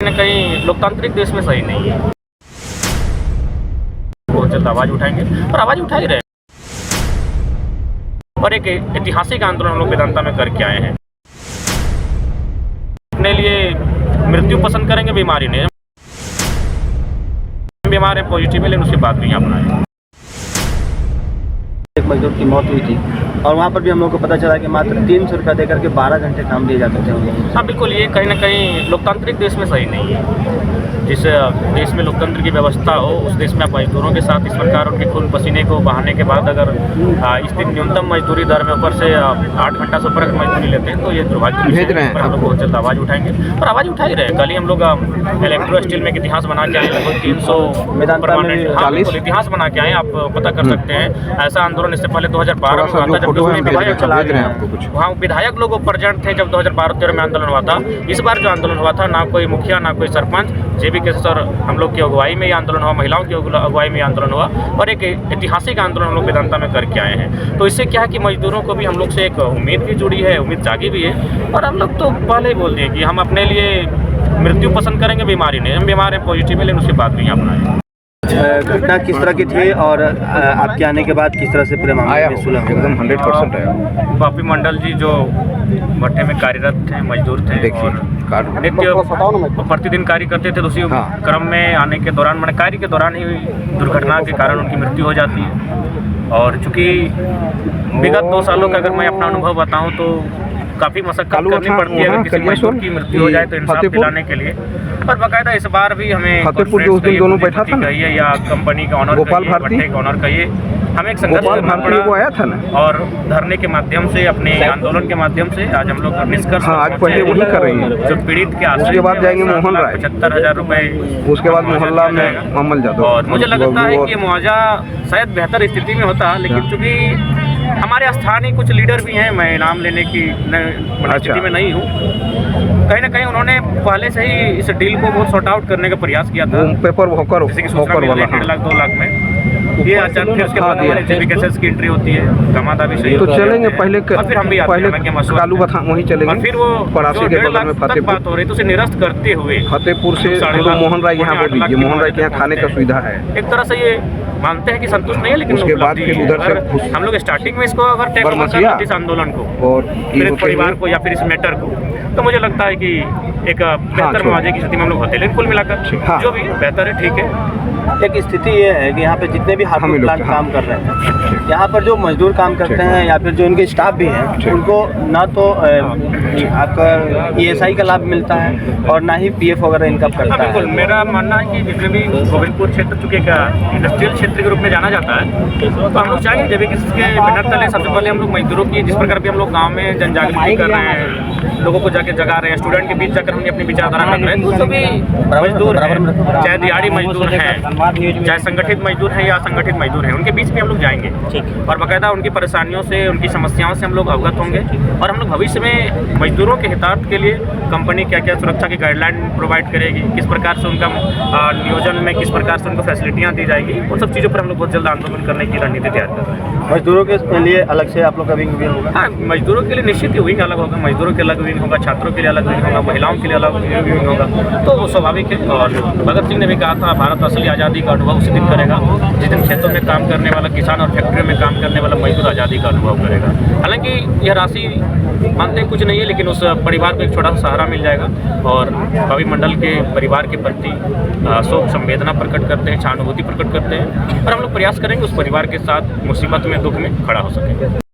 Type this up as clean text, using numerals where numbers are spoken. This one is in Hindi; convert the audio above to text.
कहीं न कहीं लोकतांत्रिक देश में सही नहीं है। बहुत जल्द आवाज़ उठाएंगे और आवाज़ उठा ही रहे और एक ऐतिहासिक आंदोलन हम लोग वेदांता में करके आए हैं। अपने लिए मृत्यु पसंद करेंगे, बीमारी नहीं। बीमार है पॉजिटिव है, लेकिन उसके बाद भी अपनाएं। एक मजदूर की मौत हुई थी और वहाँ पर भी हम लोग को पता चला कि मात्र 300 रुपये देकर के 12 घंटे काम दिए जाते थे। हाँ बिल्कुल, ये कहीं न कहीं लोकतांत्रिक देश में सही नहीं है। जिस देश में लोकतंत्र की व्यवस्था हो, उस देश में आप मजदूरों के साथ इस प्रकार उनके खून पसीने को बहाने के बाद अगर इस दिन न्यूनतम मजदूरी दर में ऊपर से 8 घंटा से ऊपर मजदूरी लेते हैं तो ये दुर्भाग्य भेज रहे हैं। हम लोग बहुत जल्द आवाज़ उठाएंगे और आवाज़ उठा ही रहे। कल ही हम लोग इलेक्ट्रो स्टील में एक इतिहास बना के आए, लगभग 300 परमानेंट इतिहास बना के आए। आप पता कर सकते हैं, ऐसा आंदोलन इससे पहले 2012 में हुआ था, जब उसमें विधायक चला रहे हैं, वहाँ विधायक लोग प्रेजेंट थे जब 2012-13 में आंदोलन हुआ था। इस बार जो आंदोलन हुआ था, ना कोई मुखिया ना कोई सरपंच, जेबी के सर हम लोग की अगुवाई में ये आंदोलन हुआ, महिलाओं की अगुवाई में ये आंदोलन हुआ और एक ऐतिहासिक आंदोलन हम लोग वेदांता में करके आए हैं। तो इससे क्या है कि मजदूरों को भी हम लोग से एक उम्मीद भी जुड़ी है, उम्मीद जागी भी है। और हम लोग तो पहले ही बोल दिए कि हम अपने लिए मृत्यु पसंद करेंगे, बीमारी नहीं। हम बीमार हैं पॉजिटिव है, लेकिन उसके बाद भी अपनाएं। घटना किस तरह की थी और आपके आने के बाद किस तरह से पूरे मामले में सुलह एकदम 100% आया। बापी मंडल जी जो भट्टे में कार्यरत थे, मजदूर थे, देखिए नित्य प्रतिदिन कार्य करते थे। तो उसी क्रम में आने के दौरान, मैंने कार्य के दौरान ही दुर्घटना के कारण उनकी मृत्यु हो जाती है। और चूँकि विगत 2 सालों का अगर मैं अपना अनुभव बताऊँ तो काफ़ी मशक्कत करनी पड़ती है अगर किसी मजदूर की मृत्यु हो जाए तो इंसाफ दिलाने के लिए। और बाकायदा इस बार भी हमें फतेहपुर जो उस दिन दोनों बैठा था ना, या कंपनी का ऑनर गोपाल कहिए, भारती भट्टे का ऑनर कहिए, हमें एक संघर्ष करना वो आया था ना, पड़ा। और धरने के माध्यम से, अपने आंदोलन के माध्यम से आज हम लोग निष्कर्ष आज पहले वही कर रही है। जो पीड़ित के आश्रय, उसके बाद जाएंगे मोहन राय, 75,000 रुपये, उसके बाद मोहल्ला में ममल जादव। और मुझे लगता है कि मुआवजा शायद बेहतर स्थिति में होता, लेकिन चूँकि हमारे स्थानीय कुछ लीडर भी हैं, मैं नाम लेने की स्थिति में नहीं हूँ, कहीं ना कहीं उन्होंने पहले से ही इस डील को बहुत सॉर्ट आउट करने का प्रयास किया था। पेपर होकर 1.5 लाख 2 लाख में ये अचानक फिर उसके बाद की एंट्री होती है, कमादा भी सही तो चलेंगे पहले फिर हम भी पहले कालू बथा वहीं चलेंगे। और फिर वो 85 के बगल में तक बात हो रही तो उसे निरस्त करते हुए फतेहपुर से मोहन राय यहाँ पर भी, मोहन राय के यहाँ खाने का सुविधा है। एक तरह से ये मानते हैं कि संतुष्ट नहीं है, लेकिन उसके बाद फिर उधर से हम लोग स्टार्टिंग में इसको अगर टेक ओवर करते इस आंदोलन को और मेरे परिवार को या फिर इस मैटर को, तो मुझे लगता है कि एक बेहतर मुआवजे की स्थिति में हम लोग होते हैं। लेकिन कुल मिलाकर जो भी बेहतर है, ठीक है। एक स्थिति ये है कि यहाँ पे जितने भी हार्डवेयर प्लांट काम कर रहे हैं, यहाँ पर जो मजदूर काम करते हैं या फिर जो इनके स्टाफ भी हैं, उनको ना तो आपका ESI का लाभ मिलता है और ना ही PF वगैरह इनका करता है। बिल्कुल, मेरा मानना है कि जितने भी गोविंदपुर क्षेत्र चूँकि एक इंडस्ट्रियल क्षेत्र के रूप में जाना जाता है, तो हम लोग चाहेंगे जब किसके बैनर तले सबसे पहले हम लोग मजदूरों की, जिस प्रकार भी हम लोग गाँव में जन जागृति कर रहे हैं, लोगों को जाके जगा रहे हैं, स्टूडेंट के बीच जाकर हम अपनी विचारधारा कर रहे हैं, तो जो भी मजदूर हैं, चाहे दिहाड़ी मजदूर हैं, चाहे संगठित मजदूर हैं या असंगठित मजदूर हैं, उनके बीच में हम लोग जाएंगे और बाकायदा उनकी परेशानियों से, उनकी समस्याओं से हम लोग अवगत होंगे। और हम लोग भविष्य में मजदूरों के हितार्थ के लिए कंपनी क्या क्या सुरक्षा की गाइडलाइन प्रोवाइड करेगी, किस प्रकार से उनका नियोजन में किस प्रकार से उनको फैसिलिटियाँ दी जाएगी, उन सब चीज़ों पर हम लोग बहुत जल्द आंदोलन करने की रणनीति तैयार कर रहे हैं। मजदूरों के लिए अलग से आप लोग का विंग भी होगा? हाँ, मजदूरों के लिए निश्चित ही विंग अलग होगा, मजदूरों के अलग विंग होगा, छात्रों के लिए अलग विंग होगा, महिलाओं के लिए अलग विंग होगा, तो वो स्वाभाविक है। और भगत सिंह ने भी कहा था, भारत असली आज़ादी का अनुभव उसी दिन करेगा जिस दिन खेतों में काम करने वाला किसान और फैक्ट्री में काम करने वाला मजदूर आज़ादी का अनुभव करेगा। हालांकि यह राशि मानते कुछ नहीं है, लेकिन उस परिवार को एक छोटा सा सहारा मिल जाएगा। और बापी मंडल के परिवार के प्रति शोक संवेदना प्रकट करते हैं, सहानुभूति प्रकट करते हैं और हम लोग प्रयास करेंगे उस परिवार के साथ मुसीबत में, दुख में खड़ा हो सके।